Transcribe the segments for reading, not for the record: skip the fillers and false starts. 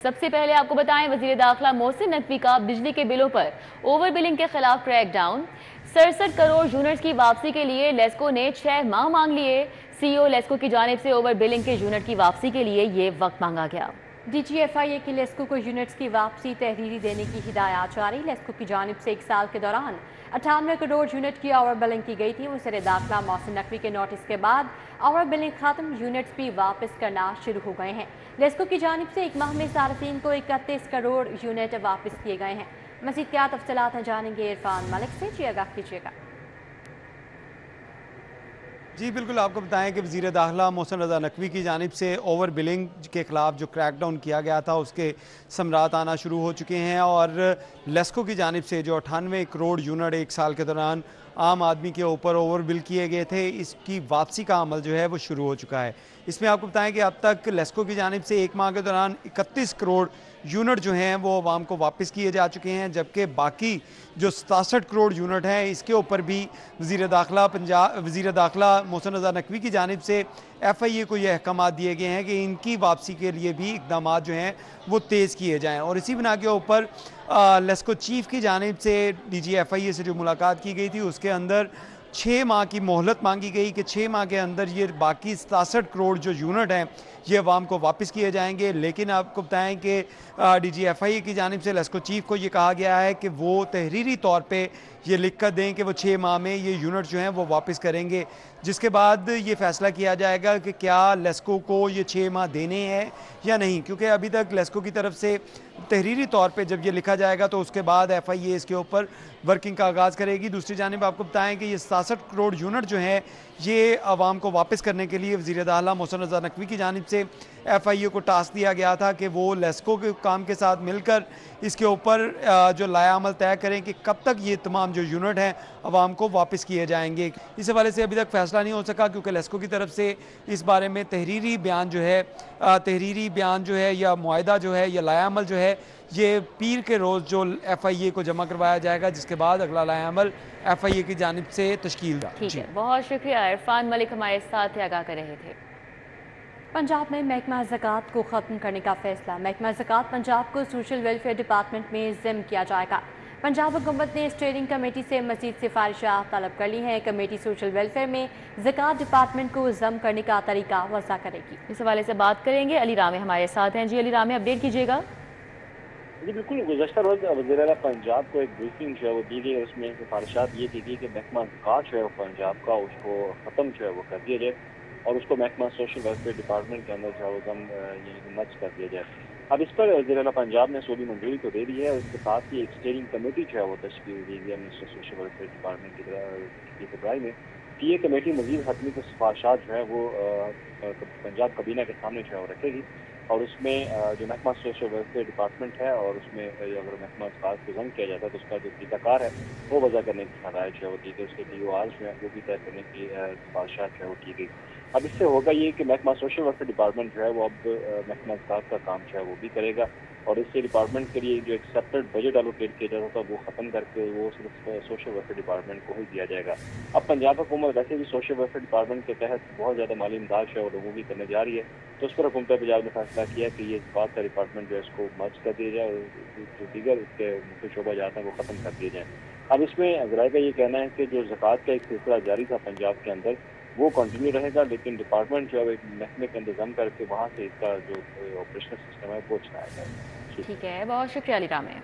سب سے پہلے آپ کو بتائیں وزیر داخلہ محسن نقوی کا بجلی کے بلوں پر اوور بلنگ کے خلاف کریک ڈاؤن۔ 67 کروڑ یونٹس کی واپسی کے لیے لیسکو نے 6 ماہ مانگ لیے۔ سی او لیسکو کی جانب سے اوور بلنگ کے یونٹ کی واپسی کے لیے یہ وقت مانگا گیا۔ ڈی جی ایف آئی اے کی لیسکو کو یونٹس کی واپسی تحریری دینے کی ہدایات جاری۔ لیسکو کی جانب سے 1 سال کے دوران 98 کروڑ یونٹ کی اوور بلنگ کی گئی تھی۔ وزیر داخلہ محسن نقوی کے نوٹس کے بعد اوور بلنگ ختم، یونٹس بھی واپس کرنا شروع ہو گئے ہیں۔ لیسکو کی جانب سے 1 ماہ میں صارفین کو 31 کروڑ یونٹ واپس کیے گئے ہیں۔ مزید کیا تفصیلات ہیں جانیں گے عرفان ملک سے، جی آگاہ کیجیے گا۔ جی بالکل، آپ کو بتائیں کہ وزیر داخلہ محسن رضا نقوی کی جانب سے اوور بلنگ کے خلاف جو کریک ڈاؤن کیا گیا تھا اس کے ثمرات آنا شروع ہو چکے ہیں، اور لیسکو کی جانب سے جو 98 کروڑ یونٹ 1 سال کے دوران عام آدمی کے اوپر اوور بل کیے گئے تھے، اس کی واپسی کا عمل جو ہے وہ شروع ہو چکا ہے۔ اس میں آپ کو بتائیں کہ اب تک لیسکو کی جانب سے 1 ماہ کے دوران 31 کروڑ یونٹ جو ہیں وہ عوام کو واپس کیے جا چکے ہیں، جبکہ باقی جو 67 کروڑ یونٹ ہیں اس کے اوپر بھی وزیر داخلہ محسن رضا نقوی کی جانب سے ایف آئی اے کو یہ احکامات دیے گئے ہیں کہ ان کی واپسی کے لیے بھی اقدامات جو ہیں وہ تیز کیے جائیں، اور اسی بنا کے اوپر لیسکو چیف کی جانب سے ڈی جی ایف آئی اے سے جو ملاقات کی گئی تھی اس کے اندر 6 ماہ کی مہلت مانگی گئی کہ 6 ماہ کے اندر یہ باقی 67 کروڑ جو یونٹ ہیں یہ عوام کو واپس کیے جائیں گے۔ لیکن آپ کو بتائیں کہ ڈی جی ایف آئی اے کی جانب سے لیسکو چیف کو یہ کہا گیا ہے کہ وہ تحریری طور پہ یہ لکھ کر دیں کہ وہ 6 ماہ میں یہ یونٹ جو ہیں وہ واپس کریں گے، جس کے بعد یہ فیصلہ کیا جائے گا کہ کیا لیسکو کو یہ 6 ماہ دینے ہیں یا نہیں، کیونکہ ابھی تک لیسکو کی طرف سے تحریری طور پہ جب یہ لکھا جائے گا تو اس کے بعد ایف آئی اے اس کے اوپر ورکنگ کا آغاز کرے گی۔ دوسری جانب آپ کو بتائیں کہ یہ 67 کروڑ یونٹ جو ہیں یہ عوام کو واپس کرنے کے لیے وزیر داخلہ محسن رضا نقوی کی جانب سے ایف آئی اے کو ٹاسک دیا گیا تھا کہ وہ لیسکو کے کام کے ساتھ مل کر اس کے اوپر جو لایا عمل طے کریں کہ کب تک یہ تمام جو یونٹ ہیں عوام کو واپس کیے جائیں گے۔ اس حوالے سے ابھی تک فیصلہ نہیں ہو سکا کیونکہ لیسکو کی طرف سے اس بارے میں تحریری بیان جو ہے یا معاہدہ جو ہے یا لایا عمل جو ہے یہ پیر کے روز جو ایف آئی اے کو جمع کروایا جائے گا، جس کے بعد اگلا لایا عمل ایف آئی اے کی جانب سے تشکیل دا۔ ٹھیک ہے، بہت شکریہ عرفان ملک ہمارے ساتھ آگاہ کر رہے تھے۔ پنجاب میں محکمہ زکوٰۃ کو ختم کرنے کا فیصلہ۔ محکمہ زکوٰۃ پنجاب کو سوشل ویلفیئر ڈپارٹمنٹ میں ضم کیا جائے گا۔ پنجاب حکومت نے اسٹیئرنگ کمیٹی سے مزید سفارشات طلب کر لی ہیں۔ کمیٹی سوشل ویلفیئر میں زکوٰۃ ڈپارٹمنٹ کو ضم کرنے کا طریقہ وضع کرے گی۔ اس حوالے سے بات کریں گے، علی رامے ہمارے ساتھ ہیں۔ جی علی رامے، اپڈیٹ کیجیے گا۔ جی بالکل، گزشتہ روز وزیر اعلیٰ پنجاب کو ایک بریفنگ جو ہے وہ دی گئی، اس میں سفارشات یہ کی گئی کہ محکمہ زکوٰۃ جو ہے وہ پنجاب کا اس کو ختم جو ہے وہ کر دیا جائے اور اس کو محکمہ سوشل ویلفیئر ڈپارٹمنٹ کے اندر جو ہے وہ مرج کر دیا جائے۔ اب اس پر وزیر اعلیٰ پنجاب نے صوبی منظوری تو دے دی ہے، اس کے ساتھ ہی ایک اسٹیئرنگ کمیٹی جو ہے وہ تشکیل دی گئی ہے منسٹر سوشل ویلفیئر ڈپارٹمنٹ کی رہنمائی میں۔ یہ کمیٹی مزید حتمی کو سفارشات جو ہے وہ پنجاب کابینہ کے سامنے جو ہے وہ رکھے گی، اور اس میں جو محکمہ سوشل ویلفیئر ڈپارٹمنٹ ہے اور اس میں اگر محکمہ زکوٰۃ کو ضم کیا جاتا ہے تو اس کا جو طریقہ کار ہے وہ وضع کرنے کی ہدایت جو ہے وہ دی گئی، اس کے ڈی او آر جو ہے وہ بھی طے کرنے کی سفارشات جو ہے وہ کی گئی۔ اب اس سے ہوگا یہ کہ محکمہ سوشل ویلفیئر ڈپارٹمنٹ جو ہے وہ اب محکمہ زکوٰۃ کا کام جو ہے وہ بھی کرے گا، اور اس سے ڈپارٹمنٹ کے لیے جو ایک سیپریٹ بجٹ الوکیٹ کیا جاتا تھا وہ ختم کر کے وہ صرف سوشل ویلفیئر ڈپارٹمنٹ کو ہی دیا جائے گا۔ اب پنجاب حکومت ویسے بھی سوشل ویلفیئر ڈپارٹمنٹ کے تحت بہت زیادہ مالی امداد جو ہے وہ لوگوں کی کرنے جا رہی ہے، تو اس پر حکومت پنجاب نے فیصلہ کیا کہ یہ زکوٰۃ کا ڈپارٹمنٹ جو ہے اس کو مرج کر دیا جائے اور جو دیگر اس کے مختلف شعبہ جات ہیں وہ ختم کر دیے جائیں۔ اب اس میں ذرائع کا یہ کہنا ہے کہ جو زکوٰۃ کا ایک سلسلہ جاری تھا پنجاب کے اندر وہ کنٹینیو رہے گا، لیکن ڈپارٹمنٹ جو ہے ایک محکمے کا انتظام کر کے وہاں سے اس کا جو آپریشنل سسٹم ہے وہ چلایا جائے گا۔ ٹھیک ہے، بہت شکریہ علی رامے۔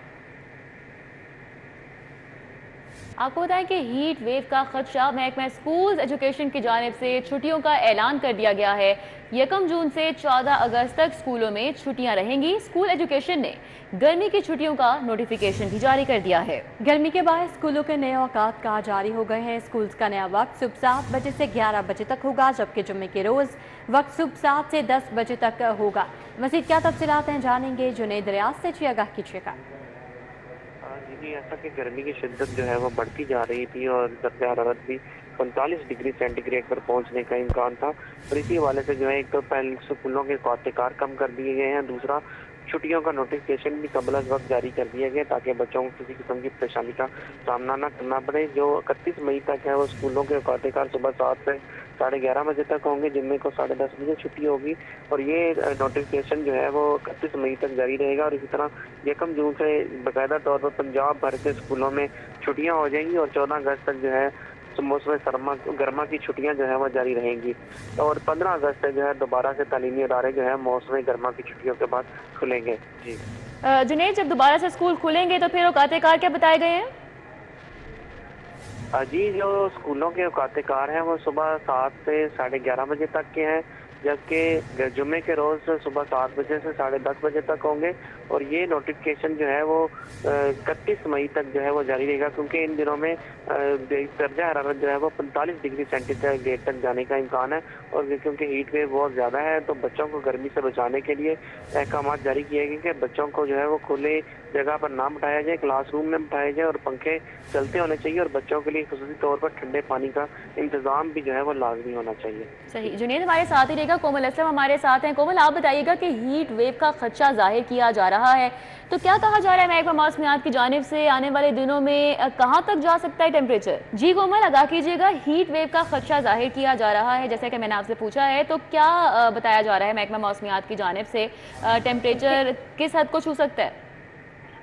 آپ کو بتائیں کہ ہیٹ ویو کا خدشہ، محکمہ اسکولز ایجوکیشن کی جانب سے چھٹیوں کا اعلان کر دیا گیا ہے۔ 1 جون سے 14 اگست تک اسکولوں میں چھٹیاں رہیں گی۔ اسکول ایجوکیشن نے گرمی کی چھٹیوں کا نوٹیفیکیشن بھی جاری کر دیا ہے۔ گرمی کے باعث اسکولوں کے نئے اوقات کا جاری ہو گئے ہیں۔ اسکولز کا نیا وقت صبح 7 بجے سے 11 بجے تک ہوگا، جبکہ جمعے کے روز وقت صبح 7 سے 10 بجے تک ہوگا۔ مزید کیا تفصیلات ہیں جانیں گے جنید ریاض سے، آگاہ کیجیے گا۔ جی ایسا کہ گرمی کی شدت جو ہے وہ بڑھتی جا رہی تھی اور درجہ حرارت بھی 45 ڈگری سینٹی گریڈ پر پہنچنے کا امکان تھا، اور اسی حوالے سے جو ہے ایک تو پہلے اسکولوں کے اوقات کار کم کر دیے گئے ہیں، دوسرا چھٹیوں کا نوٹیفیکیشن بھی قبل از وقت جاری کر دیا گیا تاکہ بچوں کو کسی قسم کی پریشانی کا سامنا نہ کرنا پڑے۔ جو 31 مئی تک ہے وہ اسکولوں کے اوقات کار صبح 7 سے 11:30 बजे तक होंगे, जुम्मे को 10:30 बजे छुट्टी होगी। और ये नोटिफिकेशन जो है वो 31 मई तक जारी रहेगा। और इसी तरह 1 जून से बाकायदा तौर पर पंजाब भर के स्कूलों में छुट्टियां हो जाएंगी और 14 अगस्त तक जो है मौसम गर्मा की छुट्टियां जो है वो जारी रहेंगी। और 15 अगस्त से जो है दोबारा से तालीमी इदारे जो है मौसम गर्मा की छुट्टियों के बाद खुलेंगे। जी जुनैद, जब दोबारा से स्कूल खुलेंगे तो फिर औकात कार क्या बताए गए हैं? जी, जो स्कूलों के औकात कार हैं वो सुबह 7 से 11:30 बजे तक के हैं, जबकि जुम्मे के रोज़ सुबह 7 बजे से 10:30 बजे तक होंगे। और ये नोटिफिकेशन जो है वो 31 मई तक जो है वो जारी रहेगा, क्योंकि इन दिनों में दर्जा हरारत जो है वो 45 डिग्री सेंटीग्रेड तक जाने का इम्कान है। और क्योंकि हीट वेव बहुत ज़्यादा है तो बच्चों को गर्मी से बचाने के लिए अहकाम जारी किए गए कि बच्चों को जो है वो खुले जगह पर ना बिठाया जाए, क्लासरूम में बिठाया जाए और पंखे चलते होने चाहिए। और बच्चों के लिए खुसूसी तौर पर ठंडे पानी का इंतजाम भी जो है वो लाजमी होना चाहिए। सही, जुनैद हमारे साथ ही रहेगा। कोमल असलम हमारे साथ हैं। कोमल, आप बताइएगा कि हीट वेव का खदशा जाहिर किया जा रहा है, तो क्या कहा जा रहा है महकमा मौसमियात की जानिब से आने वाले दिनों में कहाँ तक जा सकता है टेम्परेचर? जी कोमल, आगाह कीजिएगा। हीट वेव का खदशा जाहिर किया जा रहा है जैसे कि मैंने आपसे पूछा है, तो क्या बताया जा रहा है महकमा मौसमियात की जानिब से टेम्परेचर किस हद को छू सकता है?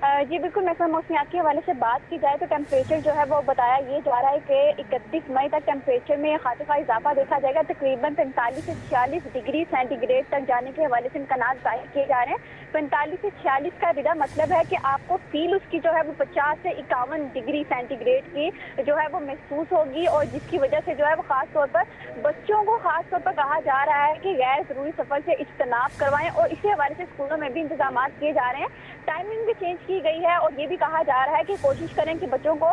जी बिल्कुल, महकमा मौसमियात के हवाले से बात की जाए तो टेम्परेचर जो है वो बताया ये जा रहा है कि 31 मई तक टेम्परेचर में खासा इजाफा देखा जाएगा। तकरीबन 45 से 46 डिग्री सेंटीग्रेड तक जाने के हवाले से इम्कान जाहिर किए जा रहे हैं। 45 से 46 का विदा मतलब है कि आपको फील उसकी जो है वो 50 से 51 डिग्री सेंटीग्रेड की जो है वो महसूस होगी। और जिसकी वजह से जो है वो खास तौर पर बच्चों को खास तौर पर कहा जा रहा है कि गैर जरूरी सफर से इज्तनाब करवाएं। और इसी हवाले से स्कूलों में भी इंतजाम किए जा रहे हैं, टाइमिंग भी चेंज की गई है। और ये भी कहा जा रहा है कि कोशिश करें कि बच्चों को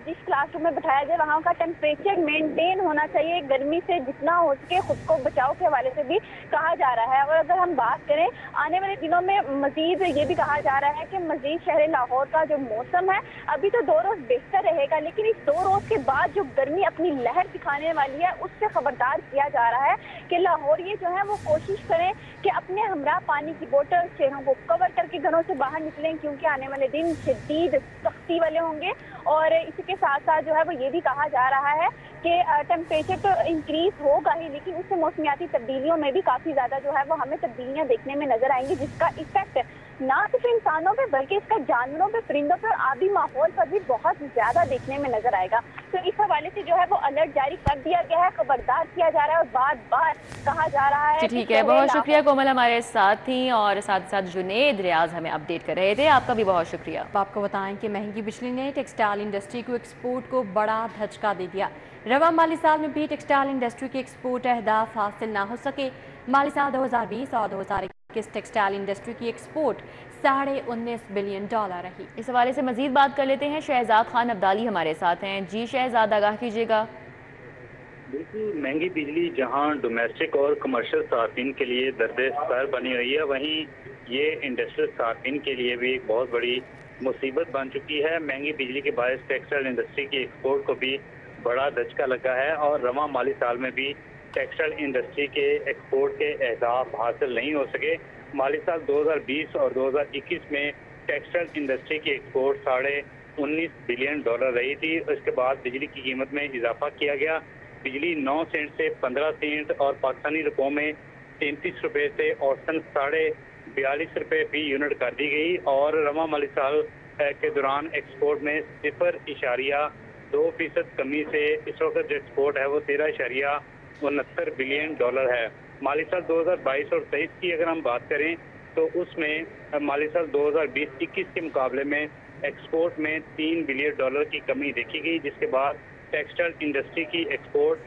जिस क्लासरूम में बिठाया जाए वहाँ का टेम्परेचर मेंटेन होना चाहिए। गर्मी से जितना हो सके खुद को बचाव के हवाले से भी कहा जा रहा है। और अगर हम बात करें आने वाले दिनों में मजीद, ये भी कहा जा रहा है कि मजीद शहर लाहौर का जो मौसम है अभी तो 2 रोज बेहतर रहेगा, लेकिन इस 2 रोज के बाद जो गर्मी अपनी लहर दिखाने वाली है उससे खबरदार किया जा रहा है कि लाहौर ये जो है वो कोशिश करें कि अपने हमरा पानी की बोतल चेहरों को कवर करके घरों से बाहर निकलें, क्योंकि आने वाले दिन शदीद सख्ती वाले होंगे। और इसी के साथ साथ जो है वो ये भी कहा जा रहा है कि टेम्परेचर तो इंक्रीज होगा ही, लेकिन उससे मौसमियाती तब्दीलियों में भी काफ़ी ज़्यादा जो है वो हमें तब्दीलियाँ देखने में नजर आएंगी, जिसका इफेक्ट ना सिर्फ इंसानों पे बल्कि इसका जानवरों पे, परिंदों पे और आबी माहौल पर भी बहुत ज़्यादा देखने में नजर आएगा। तो इस हवाले से जो है वो अलर्ट जारी कर दिया गया है, खबरदार किया जा रहा है और बार बार कहा जा रहा है। ठीक है, बहुत शुक्रिया कोमल हमारे साथ थी, और साथ साथ जुनैद रियाज हमें अपडेट कर रहे थे। आपका भी बहुत शुक्रिया। आपको बताएं कि महंगी बिजली ने टेक्सटाइल इंडस्ट्री को एक्सपोर्ट को बड़ा धचका दे दिया। रवा माली साल में भी टेक्सटाइल इंडस्ट्री के एक्सपोर्ट अहदाफ हासिल ना हो सके। माली साल 2020 और 2021 टेक्सटाइल इंडस्ट्री की एक्सपोर्ट $19.5 बिलियन रही। इस हवाले से मजीद बात कर लेते हैं। शहजाद खान अब्दाली हमारे साथ हैं। जी शहजाद, आगाह कीजिएगा। बिल्कुल, महंगी बिजली जहां डोमेस्टिक और कमर्शियल सार्फिन के लिए दर्द सर बनी हुई है, वहीं ये इंडस्ट्रियल सार्फिन के लिए भी एक बहुत बड़ी मुसीबत बन चुकी है। महंगी बिजली के बायस टेक्सटाइल इंडस्ट्री की एक्सपोर्ट को भी बड़ा धचका लगा है और रवां माली साल में भी टेक्सटाइल इंडस्ट्री के एक्सपोर्ट के अहदाफ हासिल नहीं हो सके। माली साल 2020 और 2021 में टेक्सटाइल इंडस्ट्री की एक्सपोर्ट $19.5 बिलियन रही थी। इसके बाद बिजली की कीमत में इजाफा किया गया। बिजली 9 सेंट से 15 सेंट और पाकिस्तानी रुपयों में 33 रुपये से औसतन $42.5 फी यूनिट कर दी गई। और रवां माली साल के दौरान एक्सपोर्ट में 0.2% कमी से इस वक्त जो एक्सपोर्ट है वो $13.69 बिलियन है। माली साल 2022 और 23 की अगर हम बात करें तो उसमें माली साल 2020-21 के मुकाबले में एक्सपोर्ट में $3 बिलियन की कमी देखी गई, जिसके बाद टेक्सटाइल इंडस्ट्री की एक्सपोर्ट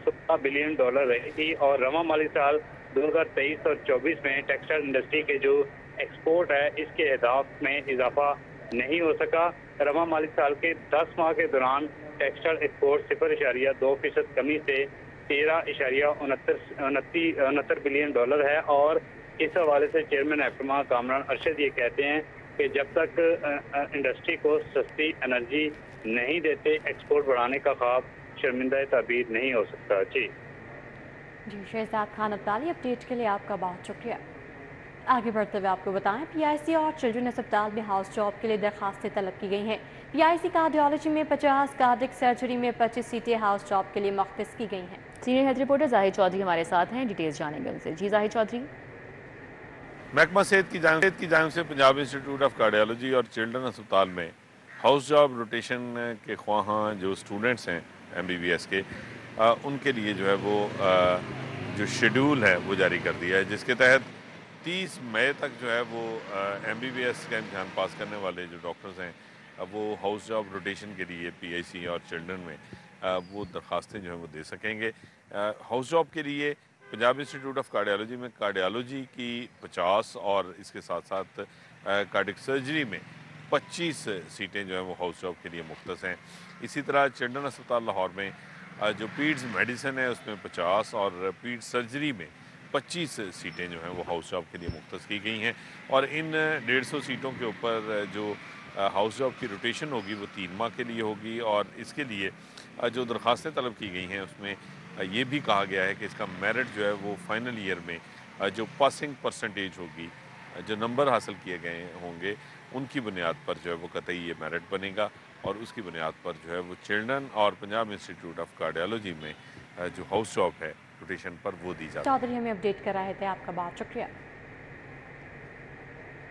$16 बिलियन रही थी। और रवां माली साल 2023 और 24 में टेक्सटाइल इंडस्ट्री के जो एक्सपोर्ट है इसके अहदाफ में इजाफा नहीं हो सका। रवां माली साल के 10 माह के दौरान टेक्सटाइल एक्सपोर्ट 0.2% कमी से $13.69 बिलियन है। और इस हवाले से चेयरमैन एफमा कामरान अरशद ये कहते हैं कि जब तक इंडस्ट्री को सस्ती एनर्जी नहीं देते एक्सपोर्ट बढ़ाने का ख्वाब शर्मिंदा ताबीर नहीं हो सकता। जी शहजाद खान अब्दाली, अपडेट के लिए आपका बहुत शुक्रिया। आगे बढ़ते हुए आपको बताएं, PIC और चिल्ड्रन अस्पताल में हाउस जॉब के लिए दरखास्तें तलब की गई हैं। PIC कार्डियोलॉजी में 50, कार्डिक सर्जरी में 25 सीटें हाउस जॉब के लिए मख्तस की गई हैं। Senior health reporter Zahid Chaudhry हमारे साथ हैं, डिटेल्स जानेंगे उनसे। जी जाहिद चौधरी। महकमा सेहत की जानिब से पंजाब इंस्टीट्यूट ऑफ कार्डियोलॉजी और चिल्ड्रन अस्पताल में हाउस जॉब रोटेशन के ख्वाहां जो स्टूडेंट्स हैं MBBS के, उनके लिए जो है वो जो शेड्यूल है वो जारी कर दिया है, जिसके तहत 30 मई तक जो है वो MBBS का इम्तहान पास करने वाले जो डॉक्टर्स हैं वो हाउस जॉब रोटेशन के लिए PIC और चिल्ड्रन में वो दरख्वास्तें जो है वो दे सकेंगे। हाउस जॉब के लिए पंजाब इंस्टीट्यूट ऑफ कार्डियोलॉजी में कार्डियोलॉजी की 50 और इसके साथ साथ कार्डियक सर्जरी में 25 सीटें जो हैं वो हाउस जॉब के लिए मुख्तस हैं। इसी तरह चिल्ड्रन अस्पताल लाहौर में जो पीड्स मेडिसिन है उसमें 50 और पीड सर्जरी में 25 सीटें जो हैं वो हाउस जॉब के लिए मुख्तस की गई हैं। और इन 150 सीटों के ऊपर जो हाउस जॉब की रोटेशन होगी वो 3 माह के लिए होगी। और इसके लिए जो दरख्वास्तें तलब की गई हैं उसमें ये भी कहा गया है कि इसका मेरिट जो है वो फाइनल ईयर में जो पासिंग परसेंटेज होगी, जो नंबर हासिल किए गए होंगे, उनकी बुनियाद पर जो है वो कतई ये मेरिट बनेगा और उसकी बुनियाद पर जो है वो चिल्ड्रन और पंजाब इंस्टीट्यूट ऑफ कार्डियोलॉजी में जो हाउस जॉब है रोटेशन पर वो दी जाती है। चौधरी हमें अपडेट कर रहे थे, आपका बहुत शुक्रिया।